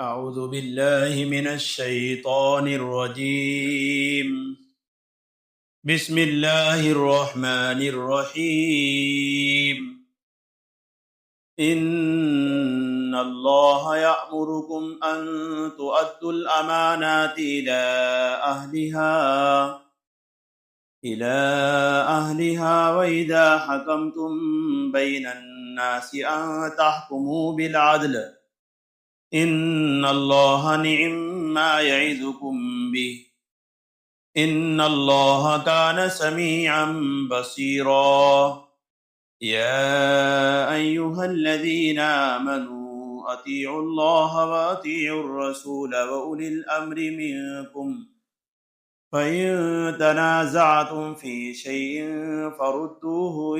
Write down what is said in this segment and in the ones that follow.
أعوذ بالله من الشيطان الرجيم. بسم الله الرحمن الرحيم. إن الله يأمركم أن تؤدوا الأمانات إلى أهلها وإذا حكمتم بين الناس أن تحكموا بالعدل إن الله نعم ما يعظكم به إن الله كان سميعا بصيرا. يا أيها الذين آمنوا أطيعوا الله وأطيعوا الرسول وأولي الأمر منكم فإن تنازعتم في شيء فردوه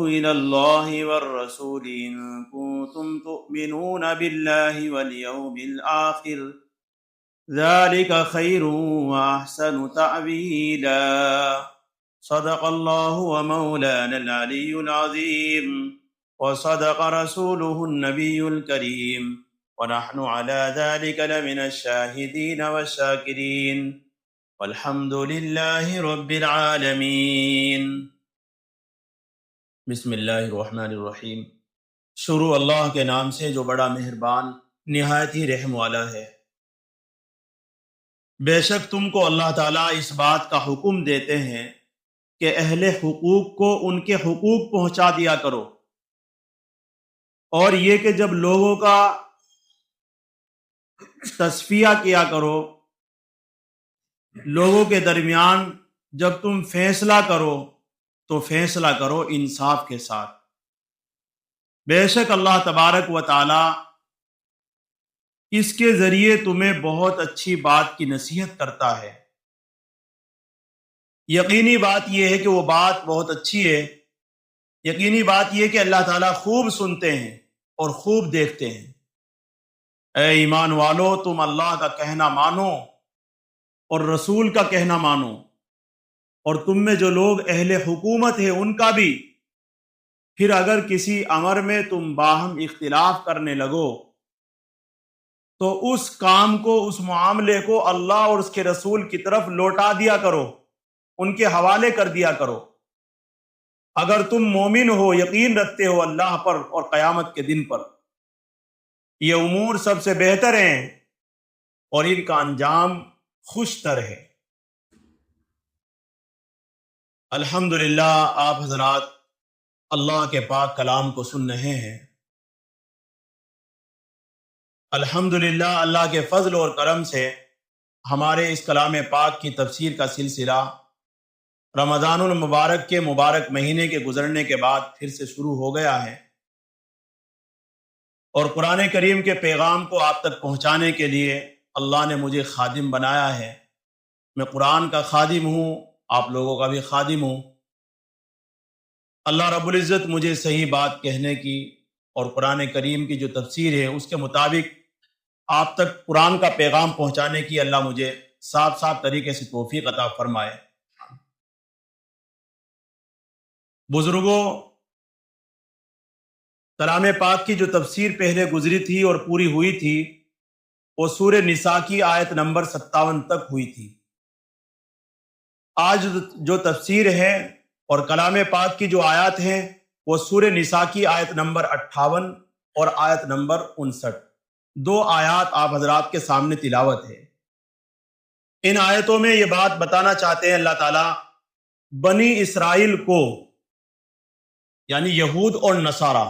إلى الله والرسول إن كنتم تؤمنون بالله واليوم الآخر ذلك خير وأحسن تأويلا. صدق الله ومولانا العلي العظيم وصدق رسوله النبي الكريم ونحن على ذلك لمن الشاهدين والشاكرين والحمد لله رب العالمین. بسم اللہ الرحمن الرحیم. شروع اللہ کے نام سے جو بڑا مہربان نہایت ہی رحم والا ہے. بے شک تم کو اللہ تعالیٰ اس بات کا حکم دیتے ہیں کہ اہل حقوق کو ان کے حقوق پہنچا دیا کرو، اور یہ کہ جب لوگوں کا تصفیہ کیا کرو، لوگوں کے درمیان جب تم فیصلہ کرو تو فیصلہ کرو انصاف کے ساتھ. بے شک اللہ تبارک و تعالی اس کے ذریعے تمہیں بہت اچھی بات کی نصیحت کرتا ہے. یقینی بات یہ ہے کہ وہ بات بہت اچھی ہے. یقینی بات یہ کہ اللہ تعالیٰ خوب سنتے ہیں اور خوب دیکھتے ہیں. اے ایمان والو، تم اللہ کا کہنا مانو اور رسول کا کہنا مانو، اور تم میں جو لوگ اہل حکومت ہیں ان کا بھی. پھر اگر کسی امر میں تم باہم اختلاف کرنے لگو تو اس کام کو، اس معاملے کو اللہ اور اس کے رسول کی طرف لوٹا دیا کرو، ان کے حوالے کر دیا کرو. اگر تم مومن ہو، یقین رکھتے ہو اللہ پر اور قیامت کے دن پر، یہ امور سب سے بہتر ہیں اور ان کا انجام خوشتر ہے. الحمدللہ آپ حضرات اللہ کے پاک کلام کو سن رہے ہیں. الحمدللہ اللہ کے فضل اور کرم سے ہمارے اس کلام پاک کی تفسیر کا سلسلہ رمضان المبارک کے مبارک مہینے کے گزرنے کے بعد پھر سے شروع ہو گیا ہے، اور قرآن کریم کے پیغام کو آپ تک پہنچانے کے لیے اللہ نے مجھے خادم بنایا ہے. میں قرآن کا خادم ہوں، آپ لوگوں کا بھی خادم ہوں. اللہ رب العزت مجھے صحیح بات کہنے کی اور قرآن کریم کی جو تفسیر ہے اس کے مطابق آپ تک قرآن کا پیغام پہنچانے کی اللہ مجھے صاف صاف طریقے سے توفیق عطا فرمائے. بزرگوں، کلام پاک کی جو تفسیر پہلے گزری تھی اور پوری ہوئی تھی وہ سورہ نساء کی آیت نمبر 57 تک ہوئی تھی. آج جو تفسیر ہے اور کلام پاک کی جو آیات ہیں وہ سورہ نساء کی آیت نمبر 58 اور آیت نمبر 59، دو آیات آپ حضرات کے سامنے تلاوت ہے. ان آیتوں میں یہ بات بتانا چاہتے ہیں اللہ تعالیٰ بنی اسرائیل کو، یعنی یہود اور نصارہ،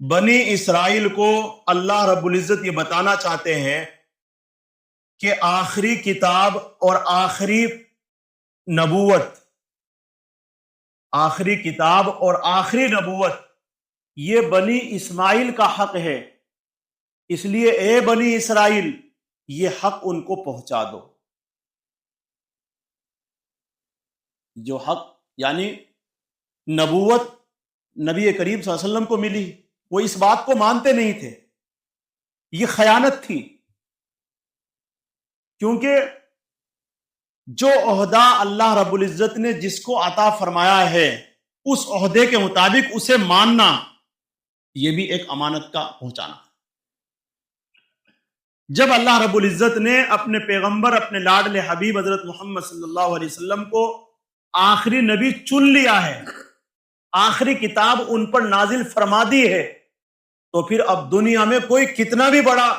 بنی اسرائیل کو اللہ رب العزت یہ بتانا چاہتے ہیں کہ آخری کتاب اور آخری نبوت، آخری کتاب اور آخری نبوت یہ بنی اسماعیل کا حق ہے. اس لیے اے بنی اسرائیل یہ حق ان کو پہنچا دو. جو حق یعنی نبوت نبی کریم صلی اللہ علیہ وسلم کو ملی، وہ اس بات کو مانتے نہیں تھے. یہ خیانت تھی، کیونکہ جو عہدہ اللہ رب العزت نے جس کو عطا فرمایا ہے اس عہدے کے مطابق اسے ماننا یہ بھی ایک امانت کا پہنچانا. جب اللہ رب العزت نے اپنے پیغمبر، اپنے لاڈلے حبیب حضرت محمد صلی اللہ علیہ وسلم کو آخری نبی چن لیا ہے، آخری کتاب ان پر نازل فرما دی ہے، تو پھر اب دنیا میں کوئی کتنا بھی بڑا،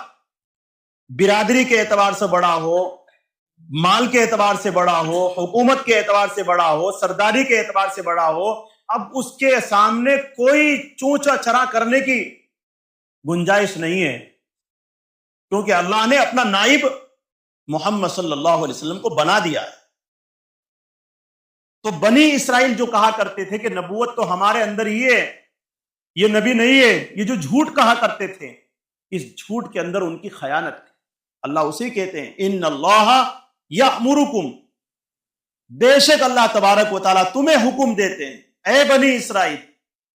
برادری کے اعتبار سے بڑا ہو، مال کے اعتبار سے بڑا ہو، حکومت کے اعتبار سے بڑا ہو، سرداری کے اعتبار سے بڑا ہو، اب اس کے سامنے کوئی چونچا چرا کرنے کی گنجائش نہیں ہے، کیونکہ اللہ نے اپنا نائب محمد صلی اللہ علیہ وسلم کو بنا دیا ہے. تو بنی اسرائیل جو کہا کرتے تھے کہ نبوت تو ہمارے اندر ہی ہے، یہ نبی نہیں ہے، یہ جو جھوٹ کہا کرتے تھے، اس جھوٹ کے اندر ان کی خیانت تھی. اللہ اسے کہتے ہیں ان اللہ یأمرکم، بے شک اللہ تبارک و تعالیٰ تمہیں حکم دیتے ہیں اے بنی اسرائیل.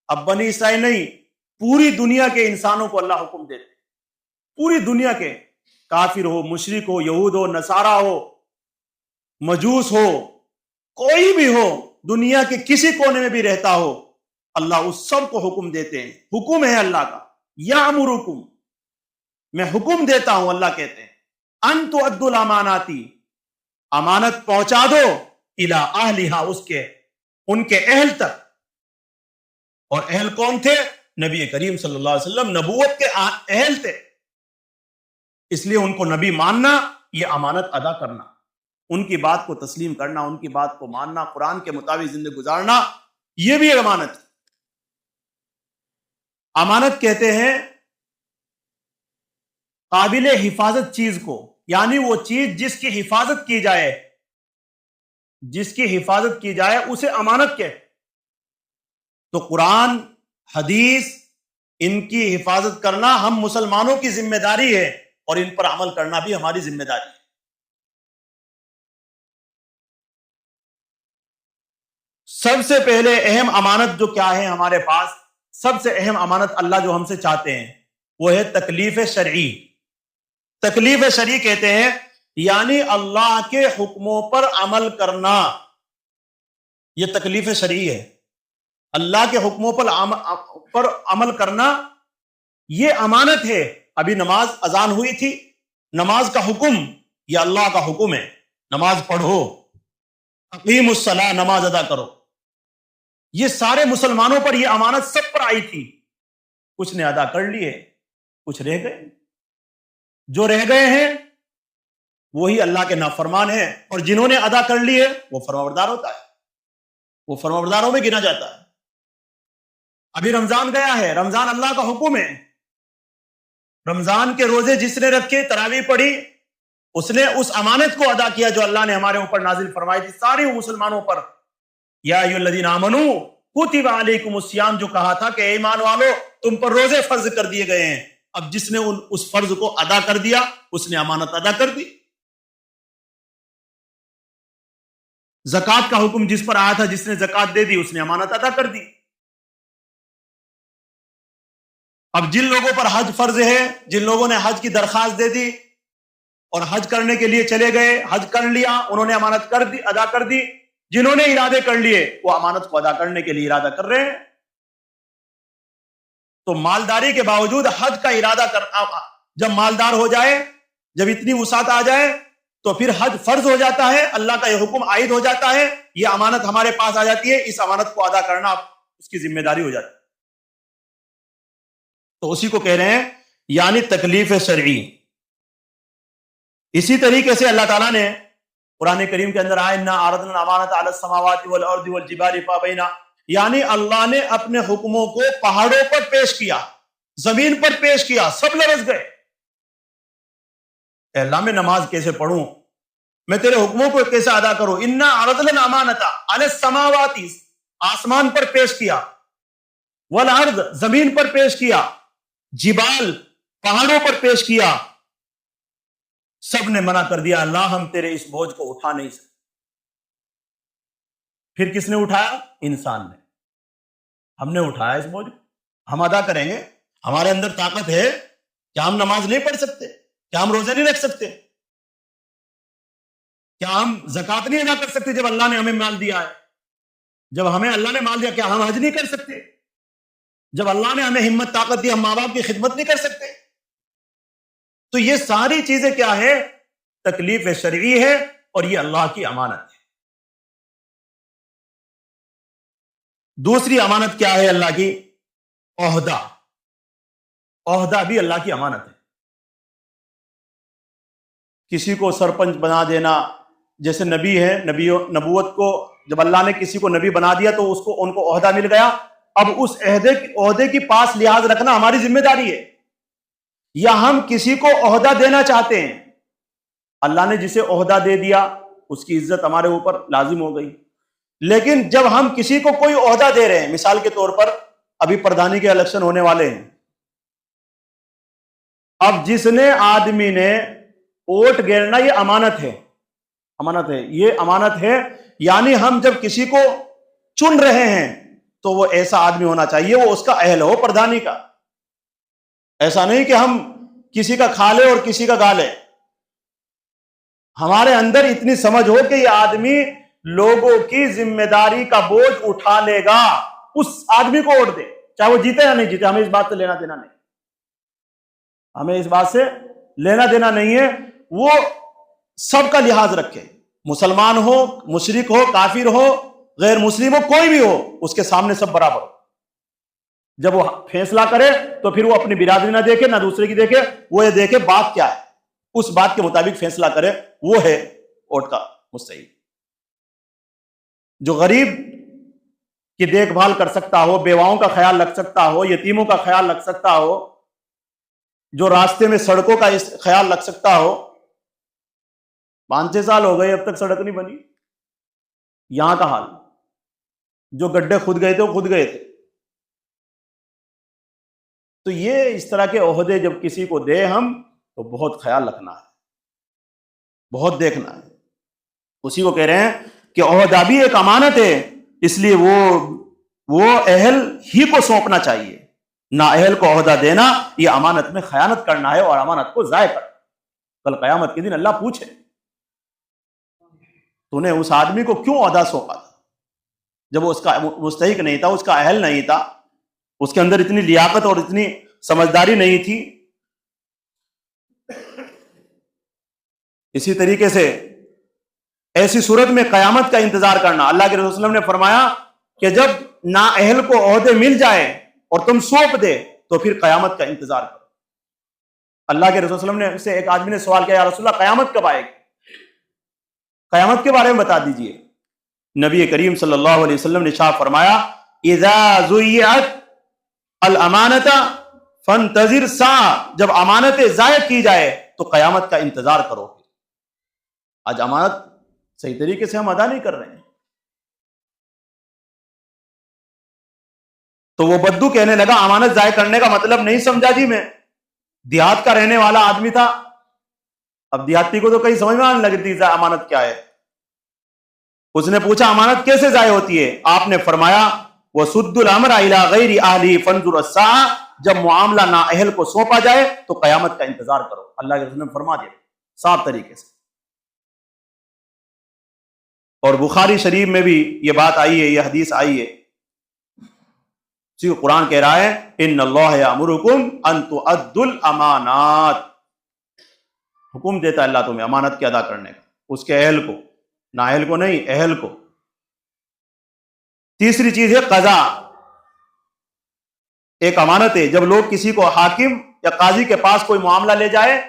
اب بنی اسرائیل نہیں، پوری دنیا کے انسانوں کو اللہ حکم دیتے ہیں، پوری دنیا کے، کافر ہو، مشرک ہو، یہود ہو، نصارہ ہو، مجوس ہو، کوئی بھی ہو، دنیا کے کسی کونے میں بھی رہتا ہو، اللہ اس سب کو حکم دیتے ہیں. حکم ہے اللہ کا، یأمرکم، میں حکم دیتا ہوں، اللہ کہتے ہیں ان تؤدوا الاماناتی، امانت پہنچا دو، الی اہلہا، اس کے، ان کے اہل تک. اور اہل کون تھے؟ نبی کریم صلی اللہ علیہ وسلم نبوت کے اہل تھے، اس لیے ان کو نبی ماننا یہ امانت ادا کرنا، ان کی بات کو تسلیم کرنا، ان کی بات کو ماننا، قرآن کے مطابق زندگی گزارنا، یہ بھی امانت. امانت کہتے ہیں قابل حفاظت چیز کو، یعنی وہ چیز جس کی حفاظت کی جائے، جس کی حفاظت کی جائے اسے امانت کہتے. تو قرآن، حدیث، ان کی حفاظت کرنا ہم مسلمانوں کی ذمہ داری ہے، اور ان پر عمل کرنا بھی ہماری ذمہ داری ہے. سب سے پہلے اہم امانت جو کیا ہے ہمارے پاس، سب سے اہم امانت اللہ جو ہم سے چاہتے ہیں وہ ہے تکلیف شرعی. تکلیف شرعی کہتے ہیں یعنی اللہ کے حکموں پر عمل کرنا، یہ تکلیف شرعی ہے. اللہ کے حکموں پر عمل کرنا یہ امانت ہے. ابھی نماز اذان ہوئی تھی، نماز کا حکم یہ اللہ کا حکم ہے، نماز پڑھو، اقیم الصلاۃ، نماز ادا کرو. یہ سارے مسلمانوں پر یہ امانت سب پر آئی تھی. کچھ نے ادا کر لیے، کچھ رہ گئے. جو رہ گئے ہیں وہی اللہ کے نافرمان ہیں، اور جنہوں نے ادا کر لیے وہ فرمانبردار ہوتا ہے، وہ فرمانبرداروں میں گنا جاتا ہے. ابھی رمضان گیا ہے، رمضان اللہ کا حکم ہے. رمضان کے روزے جس نے رکھے، تراویح پڑھی، اس نے اس امانت کو ادا کیا جو اللہ نے ہمارے اوپر نازل فرمائی تھی سارے مسلمانوں پر. یا ایھا الذین آمنوا کتب علیکم الصیام، جو کہا تھا کہ اے ایمان والو تم پر روزے فرض کر دیے گئے ہیں. اب جس نے اس فرض کو ادا کر دیا اس نے امانت ادا کر دی. زکوٰۃ کا حکم جس پر آیا تھا، جس نے زکوٰۃ دے دی اس نے امانت ادا کر دی. اب جن لوگوں پر حج فرض ہے، جن لوگوں نے حج کی درخواست دے دی اور حج کرنے کے لیے چلے گئے، حج کر لیا، انہوں نے امانت ادا کر دی. جنہوں نے ارادے کر لیے وہ امانت کو ادا کرنے کے لیے ارادہ کر رہے ہیں. تو مالداری کے باوجود حج کا ارادہ جب مالدار ہو جائے، جب اتنی وسعت آ جائے تو پھر حج فرض ہو جاتا ہے، اللہ کا یہ حکم عائد ہو جاتا ہے، یہ امانت ہمارے پاس آ جاتی ہے، اس امانت کو ادا کرنا اس کی ذمہ داری ہو جاتی ہے. تو اسی کو کہہ رہے ہیں یعنی تکلیف شرعی. اسی طریقے سے اللہ تعالیٰ نے قرآن کریم کے اندر آئے انا عرضنا الامانۃ علی السماوات والارض والجبال فابین، یعنی اللہ نے اپنے حکموں کو پہاڑوں پر پیش کیا، زمین پر پیش کیا، سب لرز گئے. اے اللہ میں نماز کیسے پڑھوں، میں تیرے حکموں کو کیسے ادا کروں. انا عرضنا الامانۃ علی السماوات، آسمان پر پیش کیا، والارض، زمین پر پیش کیا، جبال، پہاڑوں پر پیش کیا، سب نے منع کر دیا اللہ ہم تیرے اس بوجھ کو اٹھا نہیں سکتے. پھر کس نے اٹھایا؟ انسان نے. ہم نے اٹھایا اس بوجھ کو، ہم ادا کریں گے. ہمارے اندر طاقت ہے کیا ہم نماز نہیں پڑھ سکتے؟ کیا ہم روزے نہیں رکھ سکتے؟ کیا ہم زکوٰۃ نہیں ادا کر سکتے جب اللہ نے ہمیں مال دیا ہے؟ جب ہمیں اللہ نے مال دیا کیا ہم حج نہیں کر سکتے؟ جب اللہ نے ہمیں ہمت طاقت دی، ہم ماں باپ کی خدمت نہیں کر سکتے؟ تو یہ ساری چیزیں کیا ہے؟ تکلیف شرعی ہے، اور یہ اللہ کی امانت ہے۔ دوسری امانت کیا ہے اللہ کی؟ عہدہ۔ عہدہ بھی اللہ کی امانت ہے۔ کسی کو سرپنچ بنا دینا، جیسے نبی ہے، نبوت کو جب اللہ نے کسی کو نبی بنا دیا تو ان کو عہدہ مل گیا۔ اب اس عہدے کی پاس لحاظ رکھنا ہماری ذمہ داری ہے، یا ہم کسی کو عہدہ دینا چاہتے ہیں۔ اللہ نے جسے عہدہ دے دیا اس کی عزت ہمارے اوپر لازم ہو گئی، لیکن جب ہم کسی کو کوئی عہدہ دے رہے ہیں، مثال کے طور پر ابھی پردھانی کے الیکشن ہونے والے ہیں، اب جس نے آدمی نے ووٹ گرنا، یہ امانت ہے، امانت ہے، یہ امانت ہے۔ یعنی ہم جب کسی کو چن رہے ہیں تو وہ ایسا آدمی ہونا چاہیے وہ اس کا اہل ہو پردھانی کا، ایسا نہیں کہ ہم کسی کا کھا لیں اور کسی کا گا لیں۔ ہمارے اندر اتنی سمجھ ہو کہ یہ آدمی لوگوں کی ذمہ داری کا بوجھ اٹھا لے گا، اس آدمی کو ووٹ دے، چاہے وہ جیتے یا نہیں جیتے۔ ہمیں اس بات سے لینا دینا نہیں، ہمیں اس بات سے لینا دینا نہیں ہے۔ وہ سب کا لحاظ رکھے، مسلمان ہو، مشرک ہو، کافر ہو، غیر مسلم ہو، کوئی بھی ہو، اس کے سامنے سب برابر ہو۔ جب وہ فیصلہ کرے تو پھر وہ اپنی برادری نہ دیکھے نہ دوسرے کی دیکھے، وہ یہ دیکھے بات کیا ہے، اس بات کے مطابق فیصلہ کرے، وہ ہے ووٹ کا مستحق۔ جو غریب کی دیکھ بھال کر سکتا ہو، بیواؤں کا خیال رکھ سکتا ہو، یتیموں کا خیال رکھ سکتا ہو، جو راستے میں سڑکوں کا خیال رکھ سکتا ہو۔ 5-6 سال ہو گئے اب تک سڑک نہیں بنی، یہاں کا حال، جو گڈھے خود گئے تھے وہ خود گئے تھے۔ تو یہ اس طرح کے عہدے جب کسی کو دے ہم تو بہت خیال رکھنا ہے، بہت دیکھنا ہے۔ اسی کو کہہ رہے ہیں کہ عہدہ بھی ایک امانت ہے، اس لیے وہ اہل ہی کو سونپنا چاہیے، نا اہل کو عہدہ دینا یہ امانت میں خیانت کرنا ہے اور امانت کو ضائع کرنا۔ کل قیامت کے دن اللہ پوچھے تو نے اس آدمی کو کیوں عہدہ سونپا تھا جب وہ اس کا مستحق نہیں تھا، اس کا اہل نہیں تھا، اس کے اندر اتنی لیاقت اور اتنی سمجھداری نہیں تھی۔ اسی طریقے سے ایسی صورت میں قیامت کا انتظار کرنا، اللہ کے رسول صلی اللہ علیہ وسلم نے فرمایا کہ جب نااہل کو عہدے مل جائے اور تم سونپ دے تو پھر قیامت کا انتظار کرو۔ اللہ کے رسول صلی اللہ علیہ وسلم نے سے ایک آدمی نے سوال کیا، یا رسول اللہ قیامت کب آئے گی؟ قیامت کے بارے میں بتا دیجئے۔ نبی کریم صلی اللہ علیہ وسلم نے ارشاد فرمایا اذا ضیعت الامانۃ فانتظر الساعۃ، جب امانتیں ضائع کی جائے تو قیامت کا انتظار کرو۔ آج امانت صحیح طریقے سے ہم ادا نہیں کر رہے ہیں۔ تو وہ بدو کہنے لگا امانت ضائع کرنے کا مطلب نہیں سمجھا جی، میں دیہات کا رہنے والا آدمی تھا، اب دیہاتی کو تو کہیں سمجھ میں آنے لگتی امانت کیا ہے۔ اس نے پوچھا امانت کیسے ضائع ہوتی ہے؟ آپ نے فرمایا وَسُدُّ الْأَمْرَ إِلَىٰ غَيْرِ أَهْلِهِ فَانظُرْ السَّاعَةَ، جب معاملہ نااہل کو سونپا جائے تو قیامت کا انتظار کرو۔ اللہ کے رسول نے فرما دیا صاف طریقے سے۔ اور بخاری شریف میں بھی یہ بات آئی ہے، یہ حدیث آئی ہے، اسی کو قرآن کہہ رہا ہے ان اللہ یامرکم ان تؤدوا الامانات، حکم دیتا ہے اللہ تمہیں امانت کے ادا کرنے کا، اس کے اہل کو، نااہل کو نہیں، اہل کو۔ تیسری چیز ہے قضا، ایک امانت ہے۔ جب لوگ کسی کو حاکم یا قاضی کے پاس کوئی معاملہ لے جائے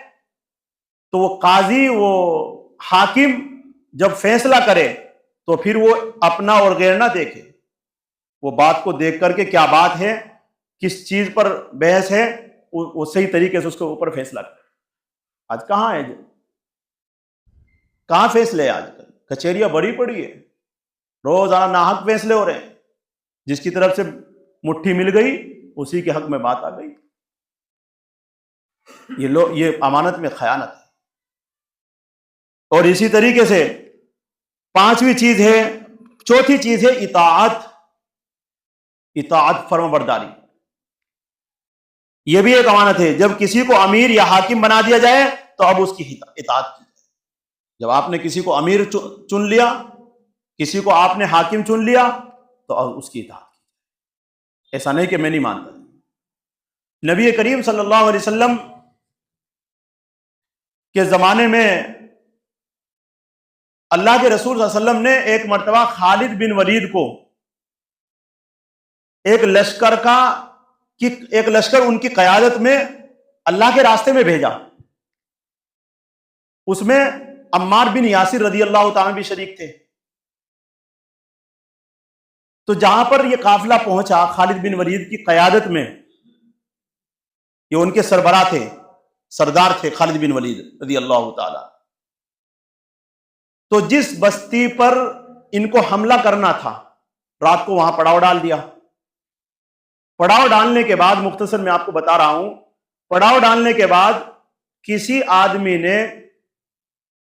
تو وہ قاضی، وہ حاکم جب فیصلہ کرے تو پھر وہ اپنا اور غیر نہ دیکھے، وہ بات کو دیکھ کر کے کیا بات ہے، کس چیز پر بحث ہے، وہ صحیح طریقے سے اس کے اوپر فیصلہ کرے۔ آج کہاں ہے، کہاں فیصلے ہیں؟ آج کل کچہریاں بڑی پڑی ہے، روزانہ ناحق فیصلے ہو رہے ہیں، جس کی طرف سے مٹھی مل گئی اسی کے حق میں بات آ گئی۔ یہ امانت میں خیانت ہے۔ اور اسی طریقے سے پانچویں چیز ہے، چوتھی چیز ہے اطاعت، فرما برداری۔ یہ بھی ایک امانت ہے۔ جب کسی کو امیر یا حاکم بنا دیا جائے تو اب اس کی اطاعت کی جائے۔ جب آپ نے کسی کو امیر چن لیا، کسی کو آپ نے حاکم چن لیا تو اب اس کی اطاعت کی جائے۔ ایسا نہیں کہ میں نہیں مانتا. نبی کریم صلی اللہ علیہ وسلم کے زمانے میں اللہ کے رسول صلی اللہ علیہ وسلم نے ایک مرتبہ خالد بن ولید کو ایک لشکر ان کی قیادت میں اللہ کے راستے میں بھیجا. اس میں عمار بن یاسر رضی اللہ تعالیٰ بھی شریک تھے. تو جہاں پر یہ قافلہ پہنچا خالد بن ولید کی قیادت میں، یہ ان کے سربراہ تھے، سردار تھے خالد بن ولید رضی اللہ تعالی. تو جس بستی پر ان کو حملہ کرنا تھا رات کو وہاں پڑاؤ ڈال دیا. پڑاؤ ڈالنے کے بعد، مختصر میں آپ کو بتا رہا ہوں، پڑاؤ ڈالنے کے بعد کسی آدمی نے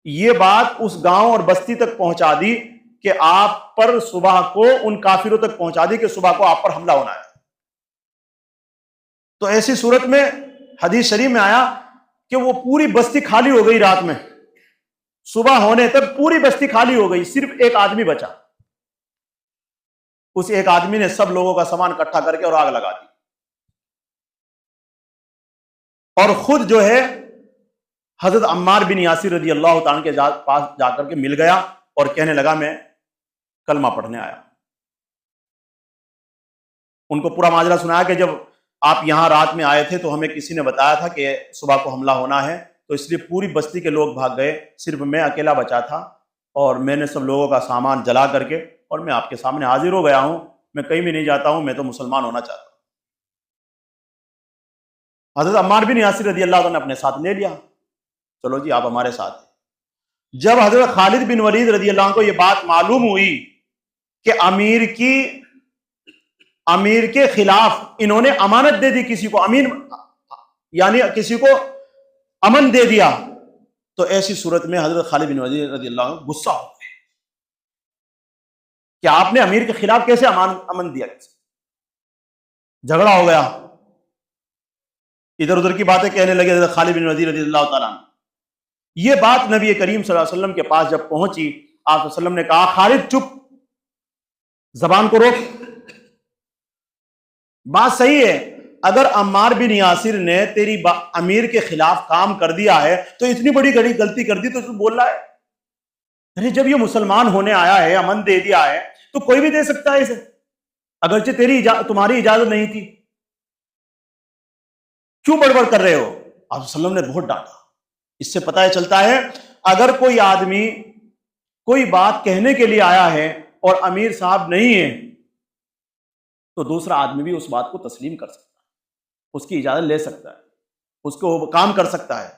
یہ بات اس گاؤں اور بستی تک پہنچا دی کہ آپ پر صبح کو، ان کافروں تک پہنچا دی کہ صبح کو آپ پر حملہ ہونا ہے. تو ایسی صورت میں حدیث شریف میں آیا کہ وہ پوری بستی خالی ہو گئی. رات میں صبح ہونے تک پوری بستی خالی ہو گئی، صرف ایک آدمی بچا. اس ایک آدمی نے سب لوگوں کا سامان اکٹھا کر کے اور آگ لگا دی، اور خود جو ہے حضرت عمار بن یاسر رضی اللہ تعالیٰ کے پاس جا کر کے مل گیا اور کہنے لگا میں کلمہ پڑھنے آیا. ان کو پورا ماجرا سنایا کہ جب آپ یہاں رات میں آئے تھے تو ہمیں کسی نے بتایا تھا کہ صبح کو حملہ ہونا ہے، تو اس لیے پوری بستی کے لوگ بھاگ گئے، صرف میں اکیلا بچا تھا، اور میں نے سب لوگوں کا سامان جلا کر کے اور میں آپ کے سامنے حاضر ہو گیا ہوں. میں کہیں بھی نہیں جاتا ہوں، میں تو مسلمان ہونا چاہتا ہوں. حضرت عمار بن یاسر رضی اللہ عنہ نے اپنے ساتھ لے لیا، چلو جی آپ ہمارے ساتھ ہیں. جب حضرت خالد بن ولید رضی اللہ عنہ کو یہ بات معلوم ہوئی کہ امیر کے خلاف انہوں نے امانت دے دی، کسی کو امین یعنی کسی کو امن دے دیا، تو ایسی صورت میں حضرت خالد بن ولید رضی اللہ عنہ غصہ ہو گئے کہ آپ نے امیر کے خلاف کیسے امن دیا. جھگڑا ہو گیا، ادھر ادھر کی باتیں کہنے لگے حضرت خالد بن ولید رضی اللہ تعالیٰ عنہ. یہ بات نبی کریم صلی اللہ علیہ وسلم کے پاس جب پہنچی، آپ صلی اللہ علیہ وسلم نے کہا خالد چپ، زبان کو روک. بات صحیح ہے، اگر عمار بن یاسر نے تیری امیر کے خلاف کام کر دیا ہے تو اتنی بڑی غلطی کر دی تو تو بول رہا ہے. ارے جب یہ مسلمان ہونے آیا ہے، امن دے دیا ہے، تو کوئی بھی دے سکتا ہے اسے، اگرچہ تمہاری اجازت نہیں تھی. کیوں بڑبڑ کر رہے ہو؟ آپ صلی اللہ علیہ وسلم نے بہت ڈانٹا. اس سے پتہ چلتا ہے اگر کوئی آدمی کوئی بات کہنے کے لیے آیا ہے اور امیر صاحب نہیں ہے تو دوسرا آدمی بھی اس بات کو تسلیم کر سکتا ہے، اس کی اجازت لے سکتا ہے، اس کو کام کر سکتا ہے.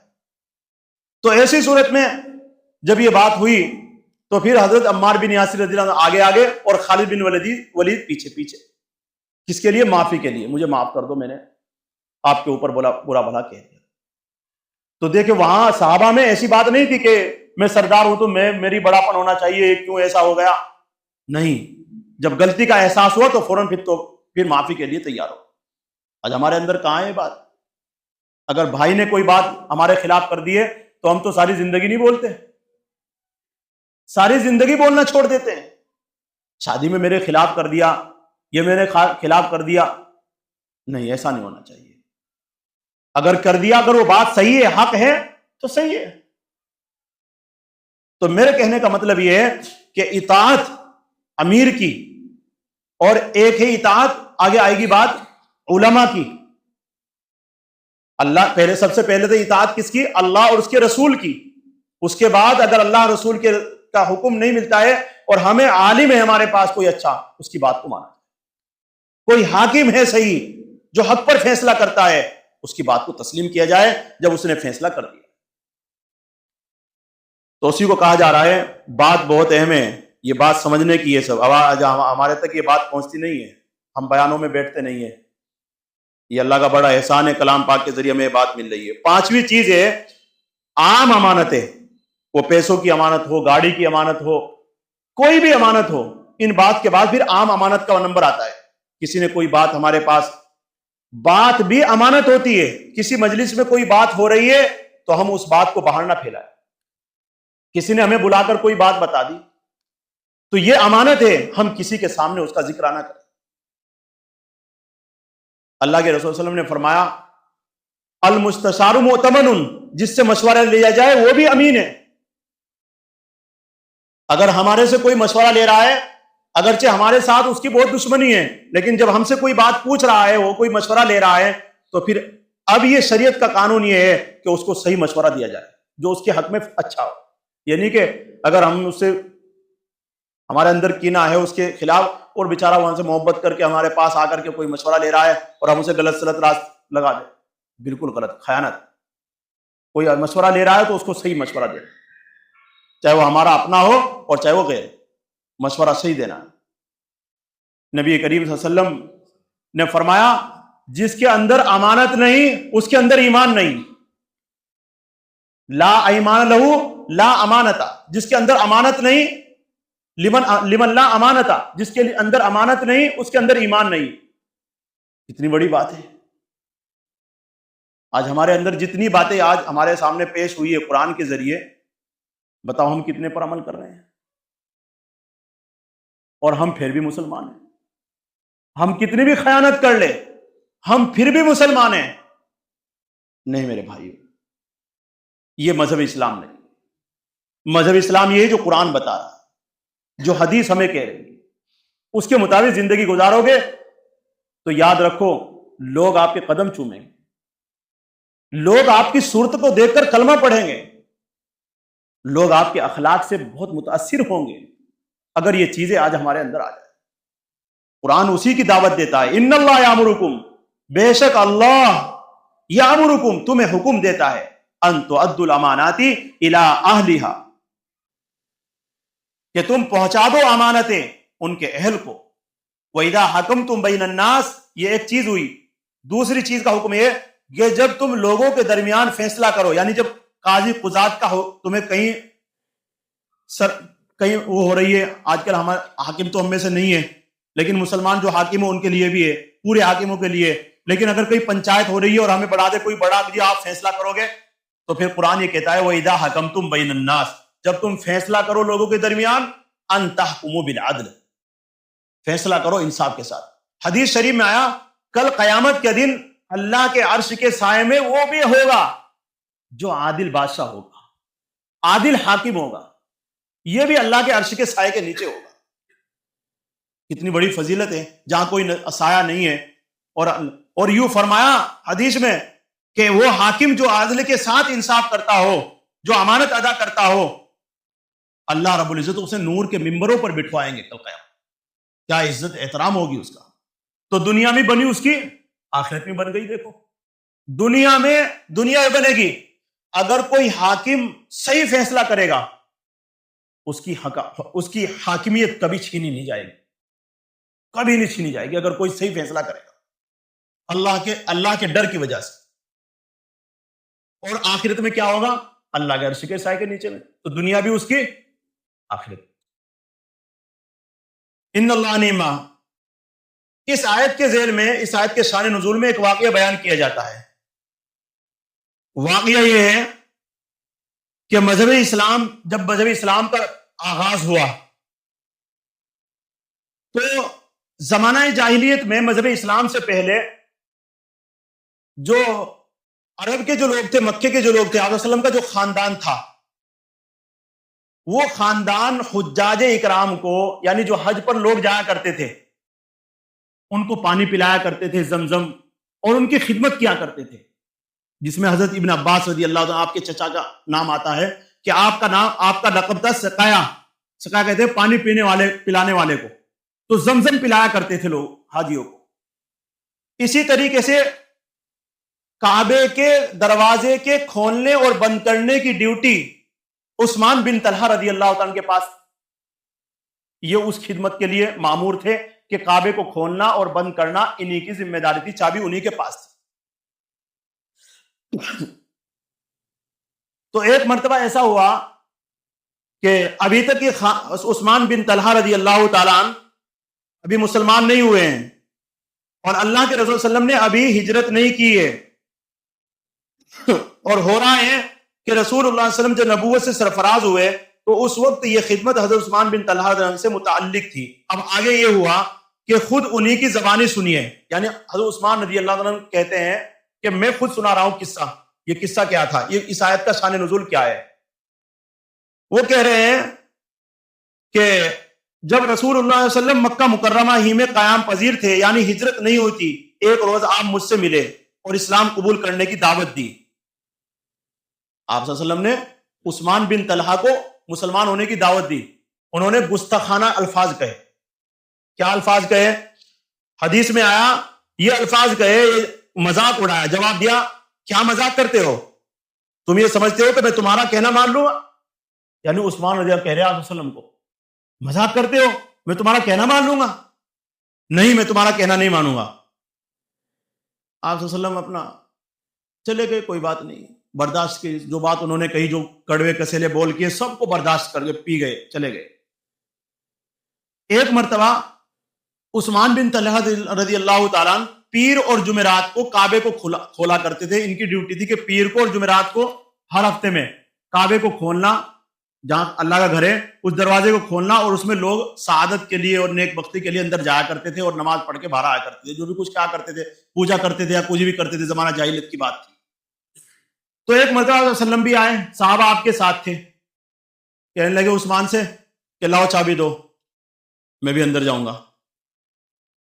تو ایسی صورت میں جب یہ بات ہوئی تو پھر حضرت عمار بن یاسر رضی اللہ عنہ آگے آگے اور خالد بن ولید پیچھے پیچھے. کس کے لیے؟ معافی کے لیے. مجھے معاف کر دو، میں نے آپ کے اوپر برا بھلا کہہ دیا. تو دیکھیں وہاں صحابہ میں ایسی بات نہیں تھی کہ میں سردار ہوں تو میری بڑاپن ہونا چاہیے، کیوں ایسا ہو گیا. نہیں، جب غلطی کا احساس ہوا تو فوراً پھر معافی کے لیے تیار ہو. آج ہمارے اندر کہاں ہے بات؟ اگر بھائی نے کوئی بات ہمارے خلاف کر دی ہے تو ہم تو ساری زندگی نہیں بولتے، ساری زندگی بولنا چھوڑ دیتے ہیں. شادی میں میرے خلاف کر دیا، یہ میرے خلاف کر دیا، نہیں، ایسا نہیں ہونا چاہیے. اگر کر دیا، اگر وہ بات صحیح ہے، حق ہے تو صحیح ہے. تو میرے کہنے کا مطلب یہ ہے کہ اطاعت امیر کی، اور ایک ہے اطاعت، آگے آئے گی بات، علماء کی. اللہ سب سے پہلے تو اطاعت کس کی؟ اللہ اور اس کے رسول کی. اس کے بعد اگر اللہ رسول کا حکم نہیں ملتا ہے اور ہمیں عالم ہے ہمارے پاس کوئی اچھا، اس کی بات کو مانا. کوئی حاکم ہے صحیح جو حق پر فیصلہ کرتا ہے، اس کی بات کو تسلیم کیا جائے جب اس نے فیصلہ کر دیا. تو اسی کو کہا جا رہا ہے بات بہت اہم ہے، یہ بات سمجھنے کی ہے. سب ہمارے تک یہ بات پہنچتی نہیں ہے، ہم بیانوں میں بیٹھتے نہیں ہیں. یہ اللہ کا بڑا احسان ہے، کلام پاک کے ذریعے ہمیں یہ بات مل رہی ہے. پانچویں چیز ہے عام امانتیں، وہ پیسوں کی امانت ہو، گاڑی کی امانت ہو، کوئی بھی امانت ہو. ان بات کے بعد پھر عام امانت کا نمبر آتا ہے. کسی نے کوئی بات ہمارے پاس، بات بھی امانت ہوتی ہے. کسی مجلس میں کوئی بات ہو رہی ہے تو ہم اس بات کو باہر نہ پھیلائیں. کسی نے ہمیں بلا کر کوئی بات بتا دی تو یہ امانت ہے، ہم کسی کے سامنے اس کا ذکر نہ کریں. اللہ کے رسول صلی اللہ علیہ وسلم نے فرمایا المستشار مؤتمن، جس سے مشورہ لیا جائے وہ بھی امین ہے۔ اگر ہمارے سے کوئی مشورہ لے رہا ہے، اگرچہ ہمارے ساتھ اس کی بہت دشمنی ہے، لیکن جب ہم سے کوئی بات پوچھ رہا ہے، وہ کوئی مشورہ لے رہا ہے، تو پھر اب یہ شریعت کا قانون یہ ہے کہ اس کو صحیح مشورہ دیا جائے جو اس کے حق میں اچھا ہو۔ یعنی کہ اگر ہم اس سے ہمارے اندر کینہ ہے اس کے خلاف، اور بیچارہ وہاں سے محبت کر کے ہمارے پاس آ کر کے کوئی مشورہ لے رہا ہے اور ہم اسے غلط سلط راست لگا دیں، بالکل غلط، خیانت۔ کوئی مشورہ لے رہا ہے تو اس کو صحیح مشورہ دے، چاہے وہ ہمارا اپنا ہو اور چاہے وہ غیر، مشورہ صحیح دینا ہے۔ نبی کریم صلی اللہ علیہ وسلم نے فرمایا جس کے اندر امانت نہیں اس کے اندر ایمان نہیں، لا ایمان لہو لا امانتا، جس کے اندر امانت نہیں، لمن لا امانتا، جس کے اندر امانت نہیں اس کے اندر ایمان نہیں۔ اتنی بڑی بات ہے۔ آج ہمارے اندر جتنی باتیں آج ہمارے سامنے پیش ہوئی ہے قرآن کے ذریعے، بتاؤ ہم کتنے پر عمل کر رہے ہیں؟ اور ہم پھر بھی مسلمان ہیں۔ ہم کتنی بھی خیانت کر لیں ہم پھر بھی مسلمان ہیں؟ نہیں میرے بھائیو، یہ مذہب اسلام نہیں۔ مذہب اسلام یہ ہے جو قرآن بتا رہا ہے، جو حدیث ہمیں کہہ رہی ہے، اس کے مطابق زندگی گزارو گے تو یاد رکھو لوگ آپ کے قدم چومیں گے، لوگ آپ کی صورت کو دیکھ کر کلمہ پڑھیں گے، لوگ آپ کے اخلاق سے بہت متاثر ہوں گے اگر یہ چیزیں آج ہمارے اندر آ جائیں۔ قرآن اسی کی دعوت دیتا ہے، ان اللہ یامرکم، بے شک اللہ یامرکم، تمہیں حکم دیتا ہے، ان تؤدوا الامانات الی اہلھا، کہ تم پہنچا دو امانتیں ان کے اہل کو۔ وَإِذَا حَكَمْتُمْ بَيْنَ النَّاسِ، یہ ایک چیز ہوئی۔ دوسری چیز کا حکم یہ کہ جب تم لوگوں کے درمیان فیصلہ کرو، یعنی جب قاضی قضات کا تمہیں کہیں وہ ہو رہی ہے، آج کل ہمارے حاکم تو ہم میں سے نہیں ہے، لیکن مسلمان جو حاکم ہو ان کے لیے بھی ہے، پورے حاکموں کے لیے، لیکن اگر کوئی پنچایت ہو رہی ہے اور ہمیں بڑھا دے کوئی بڑا کہ آپ فیصلہ کرو گے، تو پھر قرآن یہ کہتا ہے وَإِذَا حَكَمْتُمْ بَيْنَ النَّاسِ، جب تم فیصلہ کرو لوگوں کے درمیان، ان تحکموا بالعدل، فیصلہ کرو انصاف کے ساتھ۔ حدیث شریف میں آیا کل قیامت کے دن اللہ کے عرش کے سائے میں وہ بھی ہوگا جو عادل بادشاہ ہوگا، عادل حاکم ہوگا، یہ بھی اللہ کے عرش کے سائے کے نیچے ہوگا۔ کتنی بڑی فضیلت ہے جہاں کوئی سایہ نہیں ہے۔ اور یوں فرمایا حدیث میں کہ وہ حاکم جو عادل کے ساتھ انصاف کرتا ہو، جو امانت ادا کرتا ہو، اللہ رب العزت اسے نور کے ممبروں پر بٹھوائیں گے کل قیامت۔ کیا عزت احترام ہوگی اس کا۔ تو دنیا میں بنی اس کی، آخرت میں بن گئی۔ دیکھو دنیا میں بنے گی، اگر کوئی حاکم صحیح فیصلہ کرے گا اس کی حاکمیت کبھی چھینی نہیں جائے گی، کبھی نہیں چھینی جائے گی اگر کوئی صحیح فیصلہ کرے گا اللہ کے ڈر کی وجہ سے۔ اور آخرت میں کیا ہوگا؟ اللہ کے عرش کے سائے کے نیچے میں۔ تو دنیا بھی اس کی، آخرت۔ ان اللہ نعما، اس آیت کے ذیل میں، اس آیت کے شان نزول میں ایک واقعہ بیان کیا جاتا ہے۔ واقعہ یہ ہے کہ جب مذہب اسلام کا آغاز ہوا تو زمانہ جاہلیت میں مذہب اسلام سے پہلے جو عرب کے جو لوگ تھے، مکے کے جو لوگ تھے، آپ وسلم کا جو خاندان تھا، وہ خاندان حجاج اکرام کو، یعنی جو حج پر لوگ جایا کرتے تھے، ان کو پانی پلایا کرتے تھے زمزم، اور ان کی خدمت کیا کرتے تھے، جس میں حضرت ابن عباس رضی اللہ عنہ، آپ کے چچا کا نام آتا ہے کہ آپ کا لقب تھا سقایا کہتے ہیں پانی پلانے والے کو۔ تو زمزم پلایا کرتے تھے لوگ حاجیوں کو۔ اسی طریقے سے کعبے کے دروازے کے کھولنے اور بند کرنے کی ڈیوٹی عثمان بن طلحہ رضی اللہ عنہ کے پاس، یہ اس خدمت کے لیے مامور تھے کہ کعبے کو کھولنا اور بند کرنا انہی کی ذمہ داری تھی، چابی انہی کے پاس تھی۔ تو ایک مرتبہ ایسا ہوا کہ ابھی تک یہ عثمان بن طلحہ رضی اللہ تعالیٰ عنہ ابھی مسلمان نہیں ہوئے ہیں، اور اللہ کے رسول صلی اللہ علیہ وسلم نے ابھی ہجرت نہیں کی ہے، اور ہو رہا ہے کہ رسول اللہ صلی اللہ علیہ وسلم جو نبوت سے سرفراز ہوئے تو اس وقت یہ خدمت حضرت عثمان بن طلحہ سے متعلق تھی۔ اب آگے یہ ہوا کہ خود انہی کی زبانی سنیے. یعنی حضرت عثمان رضی اللہ عنہ کہتے ہیں کہ میں خود سنا رہا ہوں قصہ. یہ قصہ کیا تھا, یہ اس آیت کا شان نزول کیا ہے. وہ کہہ رہے ہیں کہ جب رسول اللہ علیہ وسلم مکہ مکرمہ ہی میں قیام پذیر تھے, یعنی ہجرت نہیں ہوئی تھی, ایک روز آپ مجھ سے ملے اور اسلام قبول کرنے کی دعوت دی. آپ صلی اللہ علیہ وسلم نے عثمان بن طلحہ کو مسلمان ہونے کی دعوت دی. انہوں نے گستاخانہ الفاظ کہے. کیا الفاظ کہے؟ حدیث میں آیا یہ الفاظ کہے, مذاق اڑایا. جواب دیا کیا مذاق کرتے ہو, تم یہ سمجھتے ہو کہ میں تمہارا کہنا مان لوں گا؟ یعنی عثمان رضی اللہ کہہ رہے ہیں آپ وسلم کو مذاق کرتے ہو, میں تمہارا کہنا مان لوں گا؟ نہیں, میں تمہارا کہنا نہیں مانوں گا. آپ وسلم اپنا چلے گئے, کوئی بات نہیں, برداشت کی. جو بات انہوں نے کہی, جو کڑوے کسیلے بول کیے, سب کو برداشت کر کے پی گئے, چلے گئے. ایک مرتبہ عثمان بن طلحہ رضی اللہ تعالیٰ پیر اور جمعرات کو کعبے کو کھولا کرتے تھے. ان کی ڈیوٹی تھی کہ پیر کو اور جمعرات کو ہر ہفتے میں کعبے کو کھولنا, جہاں اللہ کا گھر ہے اس دروازے کو کھولنا, اور اس میں لوگ سعادت کے لیے اور نیک بختی کے لیے اندر جایا کرتے تھے اور نماز پڑھ کے باہر آیا کرتے تھے. جو بھی کچھ کیا کرتے تھے, پوجا کرتے تھے یا کچھ بھی کرتے تھے, زمانہ جاہلیت کی بات تھی. تو ایک مرتبہ علیہ وسلم بھی آئے, صحابہ آپ کے ساتھ تھے. کہنے لگے عثمان سے کہ لاؤ چابی دو, میں بھی اندر جاؤں گا.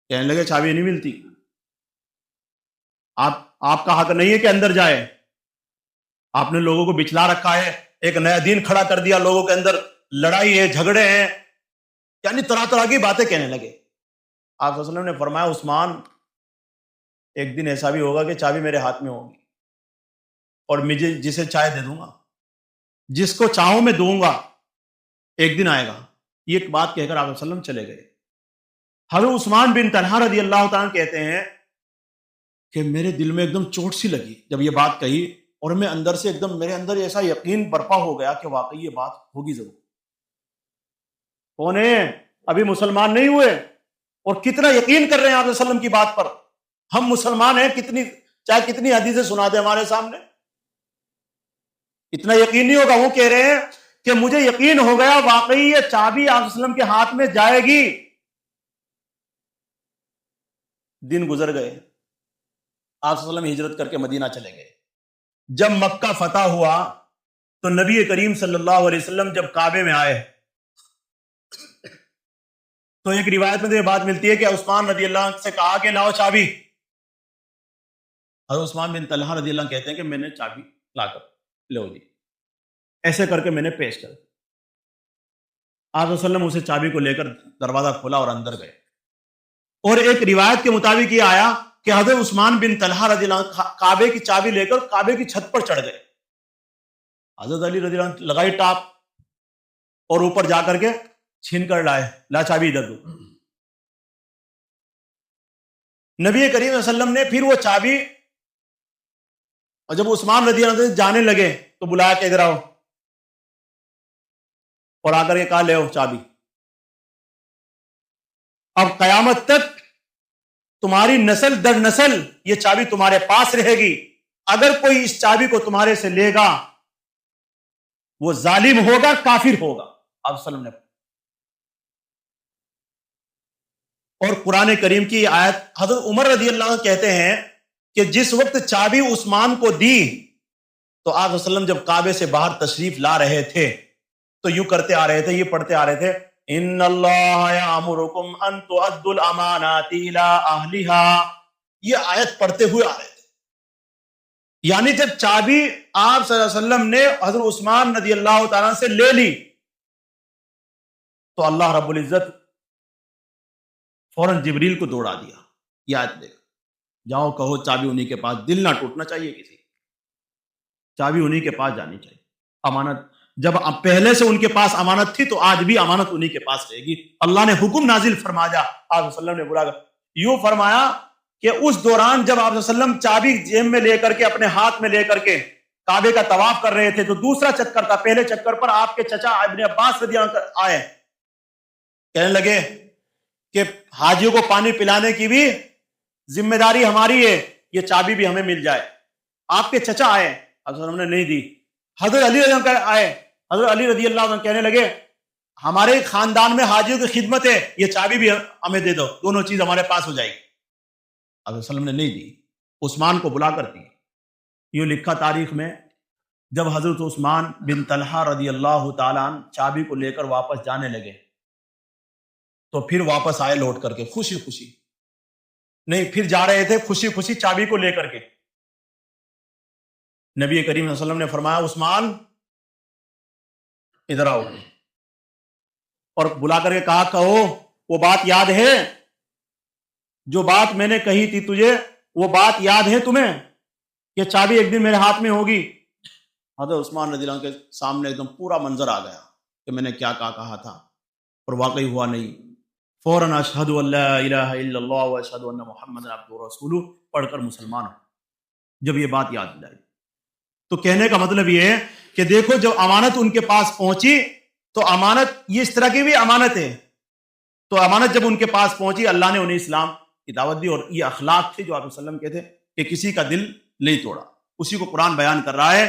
کہنے لگے چابی نہیں ملتی, آپ کا حق نہیں ہے کہ اندر جائے. آپ نے لوگوں کو بچلا رکھا ہے, ایک نیا دین کھڑا کر دیا, لوگوں کے اندر لڑائی ہے, جھگڑے ہیں, یعنی طرح طرح کی باتیں کہنے لگے. آپ صلی اللہ علیہ وسلم نے فرمایا عثمان ایک دن ایسا بھی ہوگا کہ چابی میرے ہاتھ میں ہوگی اور مجھے جسے چاہے دے دوں گا, جس کو چاہوں میں دوں گا, ایک دن آئے گا. یہ ایک بات کہہ کر آپ صلی اللہ علیہ وسلم چلے گئے. حضرت عثمان بن طلحہ رضی اللہ تعالیٰ کہتے ہیں کہ میرے دل میں ایک دم چوٹ سی لگی جب یہ بات کہی, اور میں اندر سے ایک دم میرے اندر ایسا یقین برپا ہو گیا کہ واقعی یہ بات ہوگی ضرور. کون ہے ابھی مسلمان نہیں ہوئے اور کتنا یقین کر رہے ہیں آپ صلی اللہ علیہ وسلم کی بات پر. ہم مسلمان ہیں, چاہے کتنی حدیثیں سنا دیں ہمارے سامنے, اتنا یقین نہیں ہوگا. وہ کہہ رہے ہیں کہ مجھے یقین ہو گیا واقعی یہ چابی آپ صلی اللہ علیہ وسلم کے ہاتھ میں جائے گی. دن گزر گئے, آپ صلی اللہ علیہ وسلم ہجرت کر کے مدینہ چلے گئے. جب مکہ فتح ہوا تو نبی کریم صلی اللہ علیہ وسلم جب کعبے میں آئے تو ایک روایت میں یہ بات ملتی ہے کہ عثمان رضی اللہ عنہ سے کہا کہ لاؤ چابی. حضرت عثمان بن طلحہ رضی اللہ عنہ کہتے ہیں کہ میں نے چابی لا کر لو دی, ایسے کر کے میں نے پیش کر. آپ صلی اللہ علیہ وسلم اسے چابی کو لے کر دروازہ کھولا اور اندر گئے. اور ایک روایت کے مطابق یہ آیا کہ حضرت عثمان بن طلحہ رضی اللہ عنہ کعبے کی چابی لے کر کعبے کی چھت پر چڑھ گئے. حضرت علی رضی اللہ عنہ لگائی ٹاپ اور اوپر جا کر کے چھین کر لائے, لا چابی ادھر دو. نبی کریم صلی اللہ علیہ وسلم نے پھر وہ چابی, اور جب عثمان رضی اللہ عنہ جانے لگے تو بلایا کہ ادھر آؤ, اور آ کر کے کہا لے آؤ چابی. اب قیامت تک تمہاری نسل در نسل یہ چابی تمہارے پاس رہے گی. اگر کوئی اس چابی کو تمہارے سے لے گا وہ ظالم ہوگا, کافر ہوگا. آپ صلی اللہ علیہ وسلم نے. اور قرآن کریم کی آیت حضرت عمر رضی اللہ عنہ کہتے ہیں کہ جس وقت چابی عثمان کو دی تو آپ صلی اللہ علیہ وسلم جب کعبے سے باہر تشریف لا رہے تھے تو یوں کرتے آ رہے تھے, یہ پڑھتے آ رہے تھے, ان اللہ یامرکم ان تؤدوا الامانات الی اہلھا. یہ آیت پڑھتے ہوئے آ رہے تھے. یعنی جب چابی آپ صلی اللہ علیہ وسلم نے حضرت عثمان رضی اللہ تعالیٰ سے لے لی تو اللہ رب العزت فوراً جبریل کو دوڑا دیا. یہ آیت دیکھ, جاؤ کہو چابی انہی کے پاس. دل نہ ٹوٹنا چاہیے کسی, چابی انہی کے پاس جانی چاہیے. امانت جب پہلے سے ان کے پاس امانت تھی تو آج بھی امانت انہی کے پاس رہے گی. اللہ نے حکم نازل فرمایا, آپ صلی اللہ علیہ وسلم نے بلا کر یوں فرمایا کہ اس دوران جب آپ صلی اللہ علیہ وسلم چابی جیب میں لے کر کے اپنے ہاتھ میں لے کر کے کعبے کا طواف کر رہے تھے تو دوسرا چکر تھا. پہلے چکر پر آپ کے چچا ابن عباس رضی اللہ عنہ آئے, کہنے لگے کہ حاجیوں کو پانی پلانے کی بھی ذمہ داری ہماری ہے, یہ چابی بھی ہمیں مل جائے. آپ کے چچا آئے, حضرت نے نہیں دی. حضرت علی رضی اللہ عنہ آئے, حضرت علی رضی اللہ عنہ کہنے لگے ہمارے خاندان میں حاجیوں کی خدمت ہے، یہ چابی بھی ہمیں دے دو، دونوں چیز ہمارے پاس ہو جائے گی۔ حضرت صلی اللہ علیہ وسلم نے نہیں دی، عثمان کو بلا کر دی۔ یہ لکھا تاریخ میں، جب حضرت عثمان بن طلحہ رضی اللہ تعالیٰ عنہ چابی کو لے کر واپس جانے لگے تو پھر واپس آئے لوٹ کر کے، خوشی خوشی نہیں، پھر جا رہے تھے خوشی خوشی چابی کو لے کر کے۔ نبی کریم صلی اللہ علیہ وسلم نے فرمایا عثمان ادھر آؤ، اور بلا کر کے کہا کہو وہ بات یاد ہے جو بات میں نے کہی تھی تجھے، وہ بات یاد ہے تمہیں کہ چابی ایک دن میرے ہاتھ میں ہوگی؟ حضرت عثمان رضی اللہ عنہ کے سامنے ایک دم پورا منظر آ گیا کہ میں نے کیا کہا تھا اور واقعی ہوا نہیں۔ فوراً اشہد ان لا الہ الا اللہ و اشہد ان محمد عبدہ ورسولہ پڑھ کر مسلمان ہو، جب یہ بات یاد دلائی۔ تو کہنے کا مطلب یہ ہے کہ دیکھو جب امانت ان کے پاس پہنچی تو امانت یہ اس طرح کی بھی امانت ہے، تو امانت جب ان کے پاس پہنچی اللہ نے انہیں اسلام کی دعوت دی، اور یہ اخلاق تھے جو آپ صلی اللہ علیہ وسلم کے تھے کہ کسی کا دل نہیں توڑا۔ اسی کو قرآن بیان کر رہا ہے،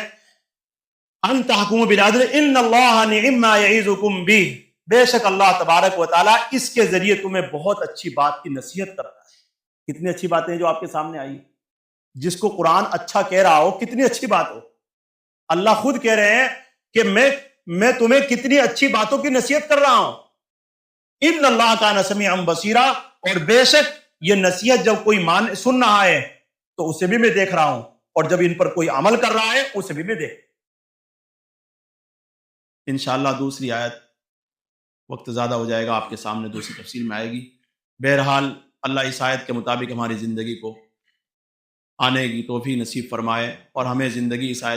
ان تحکموا بالعدل ان اللہ نعم ما یعظکم بہ، بے شک اللہ تبارک و تعالیٰ اس کے ذریعے تمہیں بہت اچھی بات کی نصیحت کرتا ہے۔ کتنی اچھی باتیں جو آپ کے سامنے آئی، جس کو قرآن اچھا کہہ رہا ہو کتنی اچھی بات ہو، اللہ خود کہہ رہے ہیں کہ میں تمہیں کتنی اچھی باتوں کی نصیحت کر رہا ہوں۔ ان اللہ کان سمیعا بصیرا، اور بے شک یہ نصیحت جب کوئی سن رہا ہے تو اسے بھی میں دیکھ رہا ہوں، اور جب ان پر کوئی عمل کر رہا ہے اسے بھی میں دیکھ۔ انشاءاللہ دوسری آیت، وقت زیادہ ہو جائے گا، آپ کے سامنے دوسری تفسیر میں آئے گی۔ بہرحال اللہ اس آیت کے مطابق ہماری زندگی کو آنے کی توفیق نصیب فرمائے، اور ہمیں زندگی اس آیت